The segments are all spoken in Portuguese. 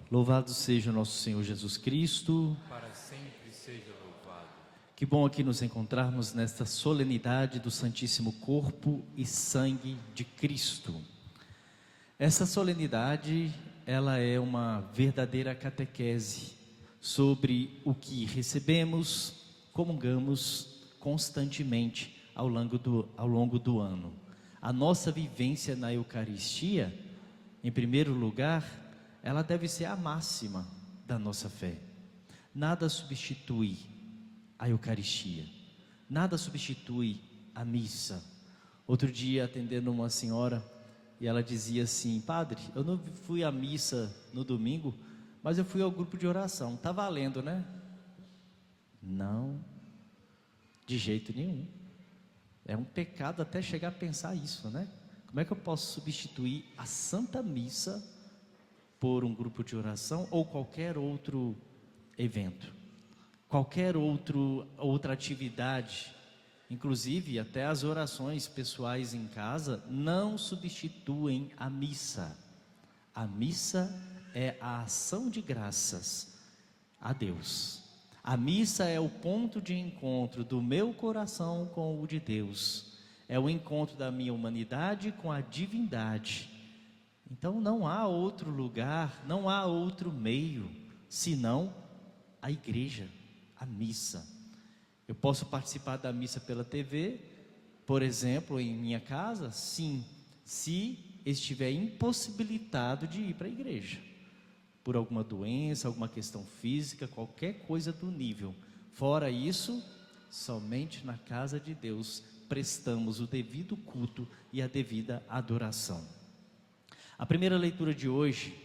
Louvado seja o nosso Senhor Jesus Cristo. Para sempre seja louvado. Que bom aqui nos encontrarmos nesta solenidade do Santíssimo Corpo e Sangue de Cristo. Essa solenidade, ela é uma verdadeira catequese sobre o que recebemos, comungamos constantemente ao longo do ano. A nossa vivência na Eucaristia, em primeiro lugar, ela deve ser a máxima da nossa fé. Nada substitui a Eucaristia, nada substitui a missa. Outro dia, atendendo uma senhora, e ela dizia assim: padre, eu não fui à missa no domingo, mas eu fui ao grupo de oração, está valendo, né? Não, de jeito nenhum. É um pecado até chegar a pensar isso, né? Como é que eu posso substituir a Santa Missa por um grupo de oração ou qualquer outro evento, qualquer outra atividade, inclusive até as orações pessoais em casa não substituem a missa. A missa é a ação de graças a Deus. A missa é o ponto de encontro do meu coração com o de Deus, é o encontro da minha humanidade com a divindade. Então não há outro lugar, não há outro meio, senão a igreja, a missa. Eu posso participar da missa pela TV, por exemplo, em minha casa? Sim, se estiver impossibilitado de ir para a igreja, por alguma doença, alguma questão física, qualquer coisa do nível. Fora isso, somente na casa de Deus prestamos o devido culto e a devida adoração. A primeira leitura de hoje: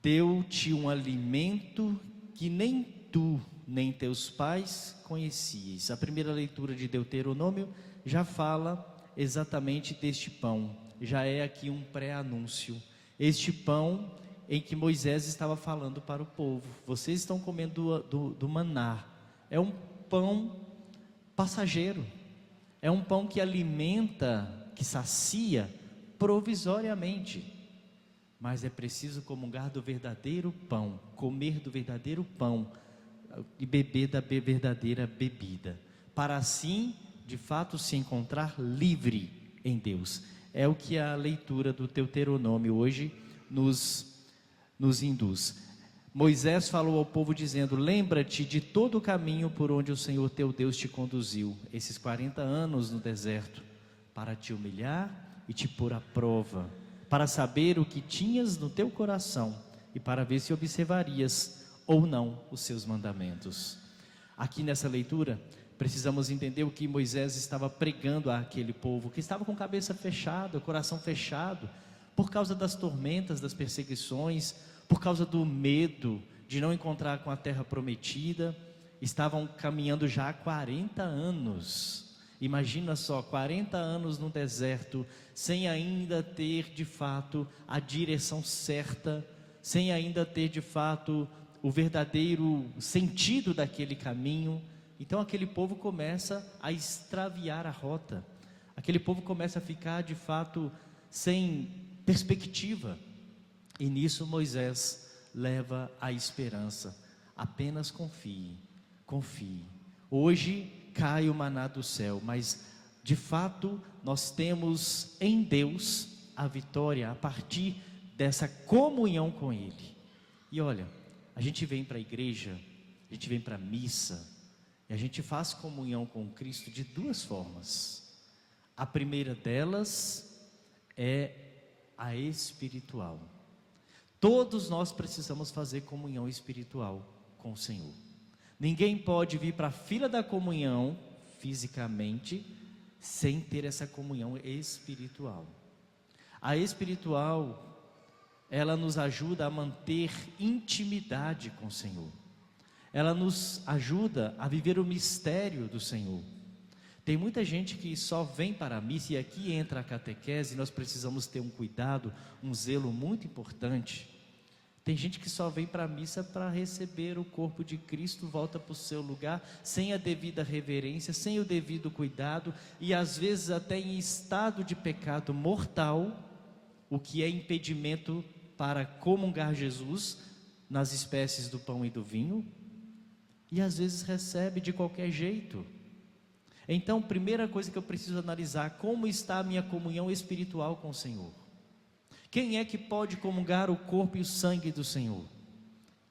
deu-te um alimento que nem tu, nem teus pais conhecias. A primeira leitura de Deuteronômio já fala exatamente deste pão, já é aqui um pré-anúncio. Este pão em que Moisés estava falando para o povo: vocês estão comendo do maná. É um pão passageiro, é um pão que alimenta, que sacia provisoriamente, mas é preciso comungar do verdadeiro pão, comer do verdadeiro pão e beber da verdadeira bebida, para assim, de fato, se encontrar livre em Deus. É o que a leitura do Deuteronômio hoje nos induz. Moisés falou ao povo dizendo: lembra-te de todo o caminho por onde o Senhor teu Deus te conduziu, esses 40 anos no deserto, para te humilhar e te pôr à prova, para saber o que tinhas no teu coração e para ver se observarias ou não os seus mandamentos. Aqui nessa leitura precisamos entender o que Moisés estava pregando àquele povo, que estava com a cabeça fechada, o coração fechado, por causa das tormentas, das perseguições, por causa do medo de não encontrar com a terra prometida. Estavam caminhando já há 40 anos. Imagina só, 40 anos no deserto, sem ainda ter de fato a direção certa, sem ainda ter de fato o verdadeiro sentido daquele caminho. Então aquele povo começa a extraviar a rota, aquele povo começa a ficar de fato sem perspectiva. E nisso Moisés leva a esperança: apenas confie, confie. Hoje cai o maná do céu, mas de fato nós temos em Deus a vitória a partir dessa comunhão com Ele. E olha, a gente vem para a igreja, a gente vem para a missa, e a gente faz comunhão com Cristo de duas formas. A primeira delas é a espiritual. Todos nós precisamos fazer comunhão espiritual com o Senhor. Ninguém pode vir para a fila da comunhão fisicamente sem ter essa comunhão espiritual. A espiritual, ela nos ajuda a manter intimidade com o Senhor. Ela nos ajuda a viver o mistério do Senhor. Tem muita gente que só vem para a missa, e aqui entra a catequese. Nós precisamos ter um cuidado, um zelo muito importante. Tem gente que só vem para a missa para receber o corpo de Cristo, volta para o seu lugar, sem a devida reverência, sem o devido cuidado, e às vezes até em estado de pecado mortal, o que é impedimento para comungar Jesus nas espécies do pão e do vinho, e às vezes recebe de qualquer jeito. Então, primeira coisa que eu preciso analisar: como está a minha comunhão espiritual com o Senhor? Quem é que pode comungar o corpo e o sangue do Senhor?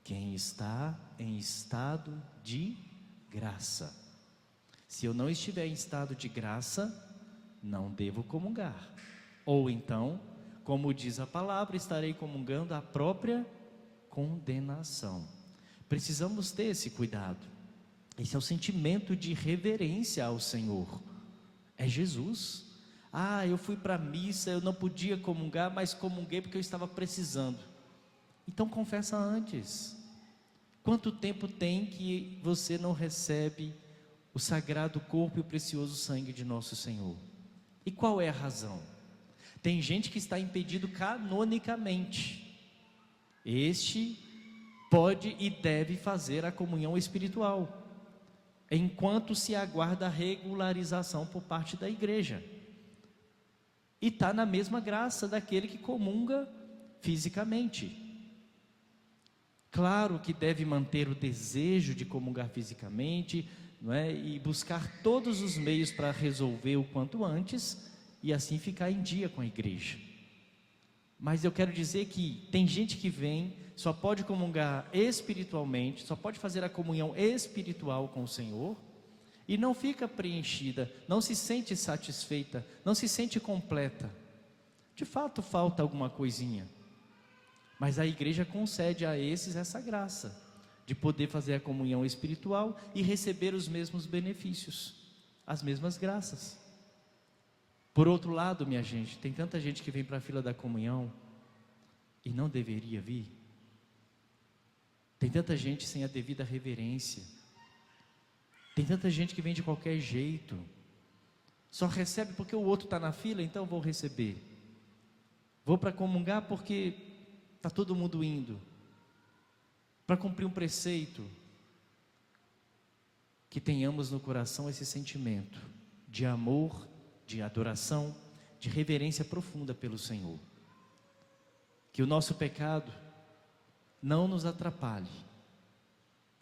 Quem está em estado de graça. Se eu não estiver em estado de graça, não devo comungar. Ou então, como diz a palavra, estarei comungando a própria condenação. Precisamos ter esse cuidado. Esse é o sentimento de reverência ao Senhor. É Jesus. Eu fui para a missa, eu não podia comungar, mas comunguei porque eu estava precisando. Então confessa antes. Quanto tempo tem que você não recebe o sagrado corpo e o precioso sangue de nosso Senhor? E qual é a razão? Tem gente que está impedido canonicamente. Este pode e deve fazer a comunhão espiritual, enquanto se aguarda a regularização por parte da igreja. E está na mesma graça daquele que comunga fisicamente. Claro que deve manter o desejo de comungar fisicamente, não é? E buscar todos os meios para resolver o quanto antes, e assim ficar em dia com a igreja. Mas eu quero dizer que tem gente que vem, só pode comungar espiritualmente, só pode fazer a comunhão espiritual com o Senhor, e não fica preenchida, não se sente satisfeita, não se sente completa. De fato falta alguma coisinha, mas a igreja concede a esses essa graça, de poder fazer a comunhão espiritual e receber os mesmos benefícios, as mesmas graças. Por outro lado, minha gente, tem tanta gente que vem para a fila da comunhão e não deveria vir. Tem tanta gente sem a devida reverência. Tem tanta gente que vem de qualquer jeito, só recebe porque o outro está na fila, então eu vou receber. Vou para comungar porque está todo mundo indo, para cumprir um preceito. Que tenhamos no coração esse sentimento de amor, de adoração, de reverência profunda pelo Senhor. Que o nosso pecado não nos atrapalhe,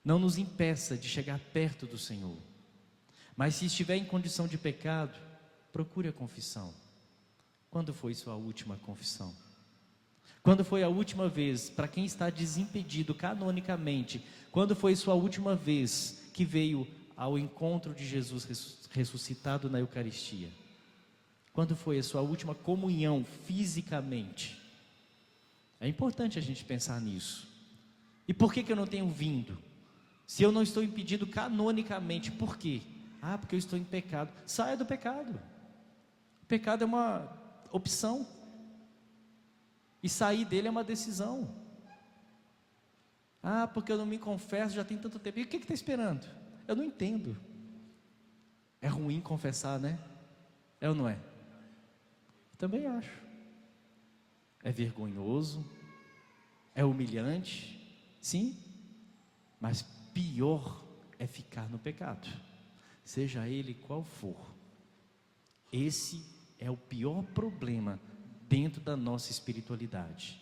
não nos impeça de chegar perto do Senhor. Mas se estiver em condição de pecado, procure a confissão. Quando foi sua última confissão? Quando foi a última vez, para quem está desimpedido canonicamente, quando foi sua última vez que veio ao encontro de Jesus ressuscitado na Eucaristia? Quando foi a sua última comunhão fisicamente? É importante a gente pensar nisso. E por que eu não tenho vindo? Se eu não estou impedido canonicamente, por quê? Porque eu estou em pecado. Saia do pecado. O pecado é uma opção, e sair dele é uma decisão. Porque eu não me confesso, já tem tanto tempo. E o que está esperando? Eu não entendo. É ruim confessar, né? É ou não é? Também acho. É vergonhoso, é humilhante, sim, mas pior é ficar no pecado, seja ele qual for. Esse é o pior problema dentro da nossa espiritualidade.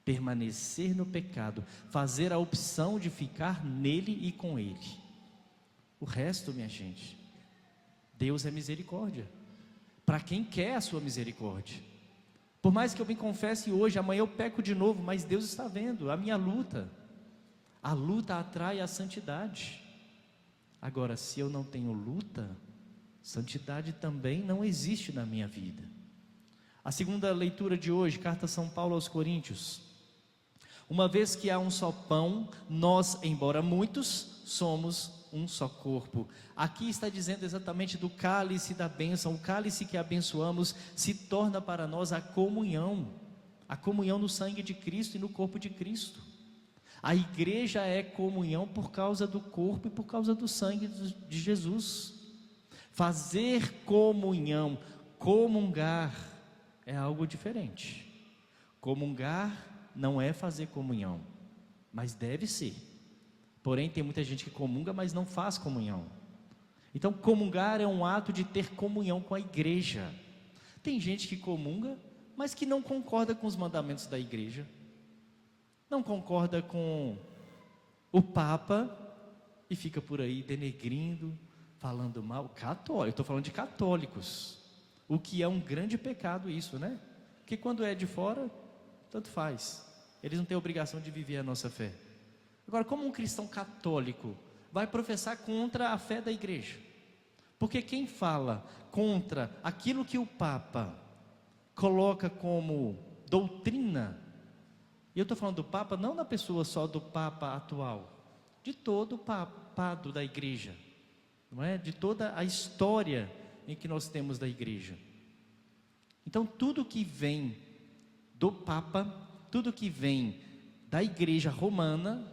Permanecer no pecado, fazer a opção de ficar nele e com ele. O resto, minha gente, Deus é misericórdia para quem quer a sua misericórdia. Por mais que eu me confesse hoje, amanhã eu peco de novo, mas Deus está vendo a minha luta. A luta atrai a santidade. Agora, se eu não tenho luta, santidade também não existe na minha vida. A segunda leitura de hoje, carta São Paulo aos Coríntios. Uma vez que há um só pão, nós, embora muitos, somos um só corpo. Aqui está dizendo exatamente do cálice da bênção. O cálice que abençoamos se torna para nós a comunhão no sangue de Cristo e no corpo de Cristo. A igreja é comunhão por causa do corpo e por causa do sangue de Jesus. Fazer comunhão, comungar, é algo diferente. Comungar não é fazer comunhão, mas deve ser. Porém, tem muita gente que comunga, mas não faz comunhão. Então, comungar é um ato de ter comunhão com a igreja. Tem gente que comunga, mas que não concorda com os mandamentos da igreja, não concorda com o Papa e fica por aí denegrindo, falando mal. Católico, eu estou falando de católicos, o que é um grande pecado isso, né? Porque quando é de fora, tanto faz, eles não têm obrigação de viver a nossa fé. Agora, como um cristão católico vai professar contra a fé da igreja? Porque quem fala contra aquilo que o Papa coloca como doutrina, e eu estou falando do Papa não na pessoa só do Papa atual, de todo o papado da igreja, não é? De toda a história em que nós temos da igreja. Então tudo que vem do Papa, tudo que vem da igreja romana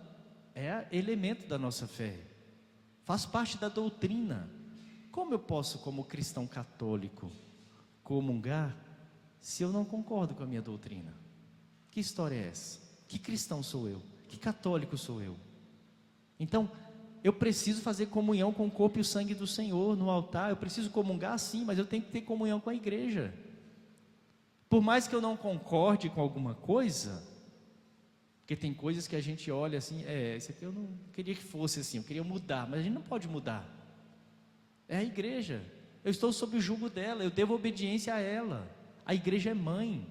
é elemento da nossa fé, faz parte da doutrina. Como eu posso, como cristão católico, comungar se eu não concordo com a minha doutrina? Que história é essa? Que cristão sou eu? Que católico sou eu? Então, eu preciso fazer comunhão com o corpo e o sangue do Senhor no altar. Eu preciso comungar sim, mas eu tenho que ter comunhão com a igreja. Por mais que eu não concorde com alguma coisa, porque tem coisas que a gente olha assim, isso aqui eu não queria que fosse assim, eu queria mudar, mas a gente não pode mudar. É a igreja, eu estou sob o jugo dela, eu devo obediência a ela. A igreja é mãe,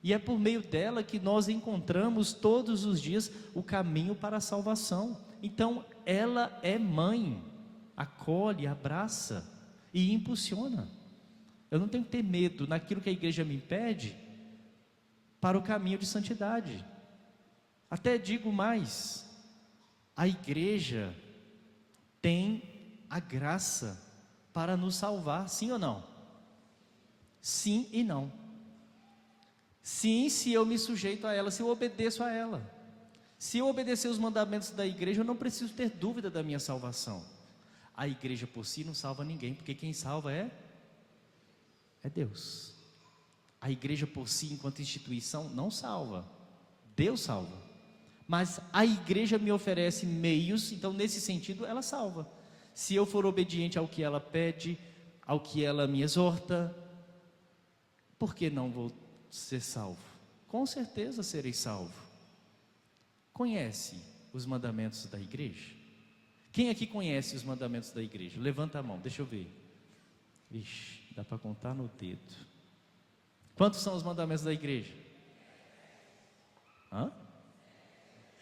e é por meio dela que nós encontramos todos os dias o caminho para a salvação. Então ela é mãe, acolhe, abraça e impulsiona. Eu não tenho que ter medo naquilo que a igreja me impede para o caminho de santidade. Até digo mais, a igreja tem a graça para nos salvar, sim ou não? Sim e não. Sim, se eu me sujeito a ela, se eu obedeço a ela. Se eu obedecer os mandamentos da igreja, eu não preciso ter dúvida da minha salvação. A igreja por si não salva ninguém, porque quem salva é Deus. A igreja por si, enquanto instituição, não salva. Deus salva. Mas a igreja me oferece meios, então nesse sentido ela salva. Se eu for obediente ao que ela pede, ao que ela me exorta, por que não vou ser salvo? Com certeza serei salvo. Conhece os mandamentos da igreja? Quem aqui conhece os mandamentos da igreja? Levanta a mão, deixa eu ver. Vixe, dá para contar no dedo. Quantos são os mandamentos da igreja? Hã?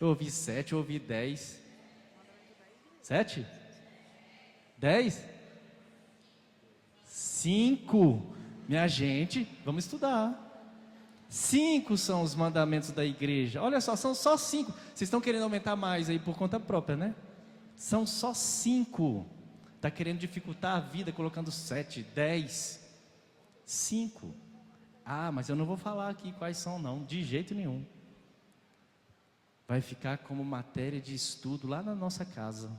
Eu ouvi 7, eu ouvi 10. 7? 10? 5. Minha gente, vamos estudar. 5 são os mandamentos da igreja. Olha só, são só 5. Vocês estão querendo aumentar mais aí por conta própria, né? São só 5. Está querendo dificultar a vida colocando 7, 10. 5. Ah, mas eu não vou falar aqui quais são não, de jeito nenhum. Vai ficar como matéria de estudo lá na nossa casa.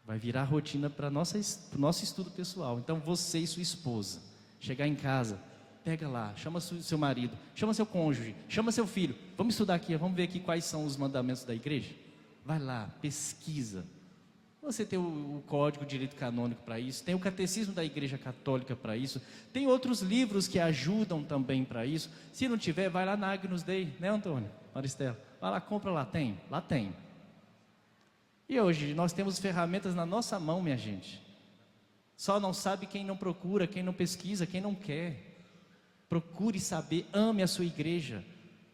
Vai virar rotina para o nosso estudo pessoal. Então você e sua esposa, chegar em casa, pega lá, chama seu marido, chama seu cônjuge, chama seu filho. Vamos estudar aqui, vamos ver aqui quais são os mandamentos da igreja. Vai lá, pesquisa. Você tem o Código de Direito Canônico para isso, tem o Catecismo da Igreja Católica para isso, tem outros livros que ajudam também para isso. Se não tiver, vai lá na Agnus Dei, né, Antônio? Maristela, vai lá, compra lá, tem? Lá tem. E hoje nós temos ferramentas na nossa mão, minha gente. Só não sabe quem não procura, quem não pesquisa, quem não quer. Procure saber, ame a sua igreja,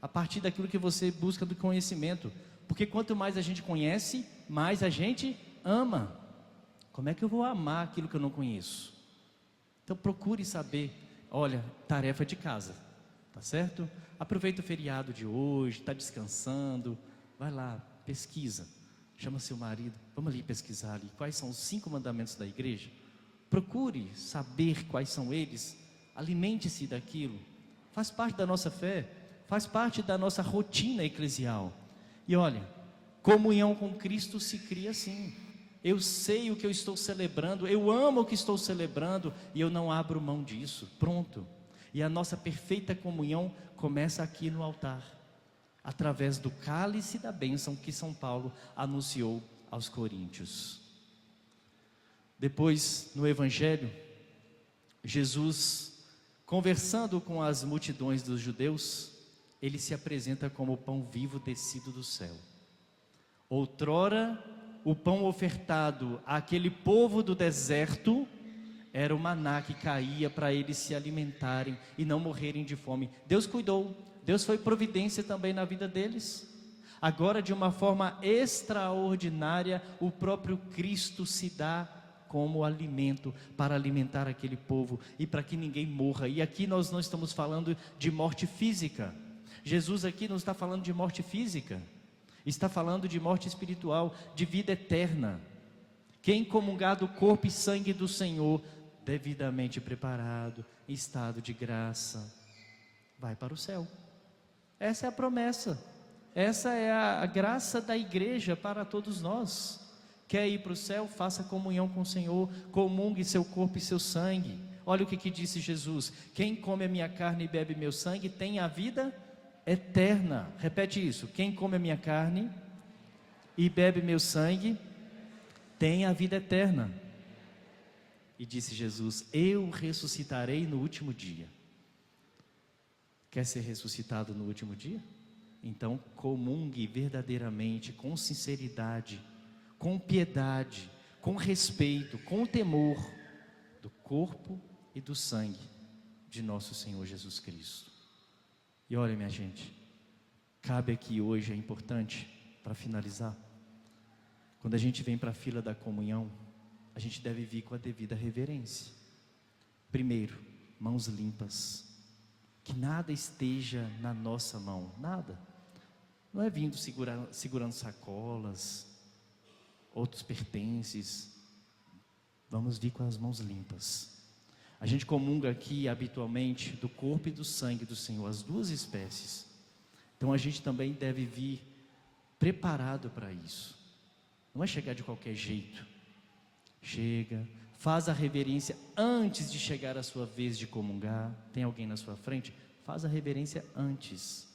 a partir daquilo que você busca do conhecimento. Porque quanto mais a gente conhece, mais a gente ama. Como é que eu vou amar aquilo que eu não conheço? Então procure saber. Olha, tarefa de casa, tá certo? Aproveita o feriado de hoje, está descansando, vai lá, pesquisa, chama seu marido, vamos ali pesquisar ali, quais são os 5 mandamentos da igreja. Procure saber quais são eles, alimente-se daquilo, faz parte da nossa fé, faz parte da nossa rotina eclesial. E olha, comunhão com Cristo se cria assim. Eu sei o que eu estou celebrando, eu amo o que estou celebrando e eu não abro mão disso, pronto. E a nossa perfeita comunhão começa aqui no altar, através do cálice da bênção que São Paulo anunciou aos coríntios. Depois, no Evangelho, Jesus conversando com as multidões dos judeus, ele se apresenta como o pão vivo descido do céu. Outrora, o pão ofertado àquele povo do deserto era o maná que caía para eles se alimentarem e não morrerem de fome. Deus cuidou, Deus foi providência também na vida deles. Agora, de uma forma extraordinária, o próprio Cristo se dá como alimento para alimentar aquele povo e para que ninguém morra. E aqui nós não estamos falando de morte física. Jesus aqui não está falando de morte física, está falando de morte espiritual, de vida eterna. Quem comungar do corpo e sangue do Senhor, devidamente preparado, em estado de graça, vai para o céu. Essa é a promessa, essa é a graça da igreja para todos nós. Quer ir para o céu? Faça comunhão com o Senhor, comungue seu corpo e seu sangue. Olha o que disse Jesus: quem come a minha carne e bebe meu sangue tem a vida eterna. Repete isso: quem come a minha carne e bebe meu sangue tem a vida eterna. E disse Jesus: eu ressuscitarei no último dia. Quer ser ressuscitado no último dia? Então comungue verdadeiramente, com sinceridade, com piedade, com respeito, com temor do corpo e do sangue de nosso Senhor Jesus Cristo. E olha, minha gente, cabe aqui hoje, é importante, para finalizar, quando a gente vem para a fila da comunhão, a gente deve vir com a devida reverência. Primeiro, mãos limpas, que nada esteja na nossa mão, nada. Não é vindo segurando sacolas, outros pertences. Vamos vir com as mãos limpas. A gente comunga aqui habitualmente do corpo e do sangue do Senhor, as duas espécies. Então a gente também deve vir preparado para isso. Não é chegar de qualquer jeito. Chega, faz a reverência antes de chegar a sua vez de comungar. Tem alguém na sua frente? Faz a reverência antes.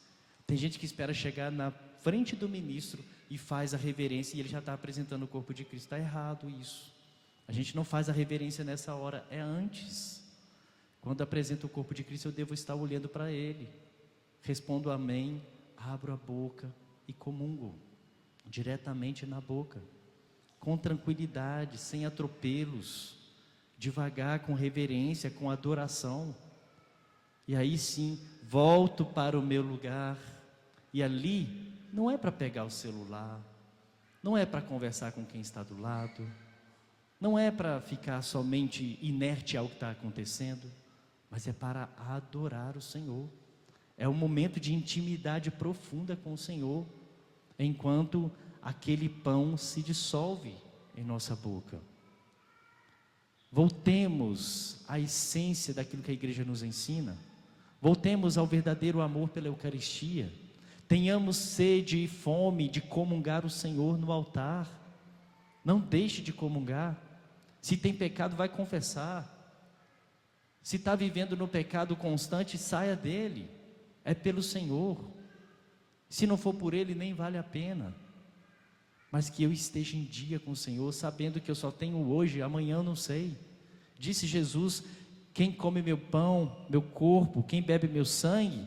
Tem gente que espera chegar na frente do ministro e faz a reverência e ele já está apresentando o corpo de Cristo. Está errado isso. A gente não faz a reverência nessa hora, é antes. Quando apresento o corpo de Cristo, eu devo estar olhando para Ele. Respondo amém, abro a boca e comungo diretamente na boca, com tranquilidade, sem atropelos, devagar, com reverência, com adoração. E aí sim, volto para o meu lugar. E ali não é para pegar o celular, não é para conversar com quem está do lado, não é para ficar somente inerte ao que está acontecendo, mas é para adorar o Senhor. É um momento de intimidade profunda com o Senhor, enquanto aquele pão se dissolve em nossa boca. Voltemos à essência daquilo que a igreja nos ensina. Voltemos ao verdadeiro amor pela Eucaristia. Tenhamos sede e fome de comungar o Senhor no altar. Não deixe de comungar. Se tem pecado, vai confessar. Se está vivendo no pecado constante, saia dele. É pelo Senhor. Se não for por Ele, nem vale a pena. Mas que eu esteja em dia com o Senhor, sabendo que eu só tenho hoje, amanhã eu não sei. Disse Jesus: quem come meu pão, meu corpo, quem bebe meu sangue,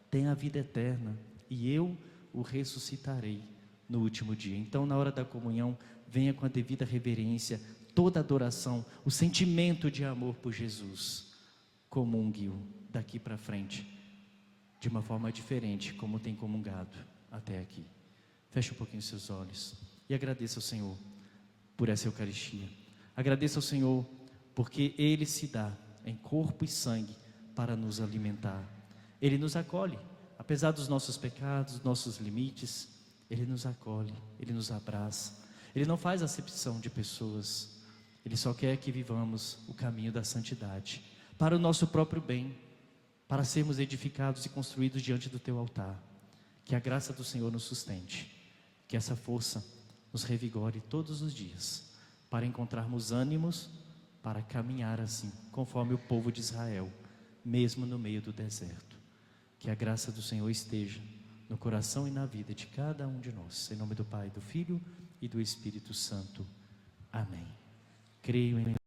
tem a vida eterna, e eu o ressuscitarei no último dia. Então, na hora da comunhão, venha com a devida reverência, toda adoração, o sentimento de amor por Jesus. Comungue-o daqui para frente, de uma forma diferente, como tem comungado até aqui. Feche um pouquinho seus olhos e agradeça ao Senhor por essa Eucaristia. Agradeça ao Senhor porque Ele se dá em corpo e sangue para nos alimentar. Ele nos acolhe, apesar dos nossos pecados, dos nossos limites. Ele nos acolhe, Ele nos abraça. Ele não faz acepção de pessoas. Ele só quer que vivamos o caminho da santidade, para o nosso próprio bem, para sermos edificados e construídos diante do Teu altar. Que a graça do Senhor nos sustente, que essa força nos revigore todos os dias, para encontrarmos ânimos, para caminhar assim, conforme o povo de Israel, mesmo no meio do deserto. Que a graça do Senhor esteja no coração e na vida de cada um de nós. Em nome do Pai, do Filho e do Espírito Santo. Amém. Creio em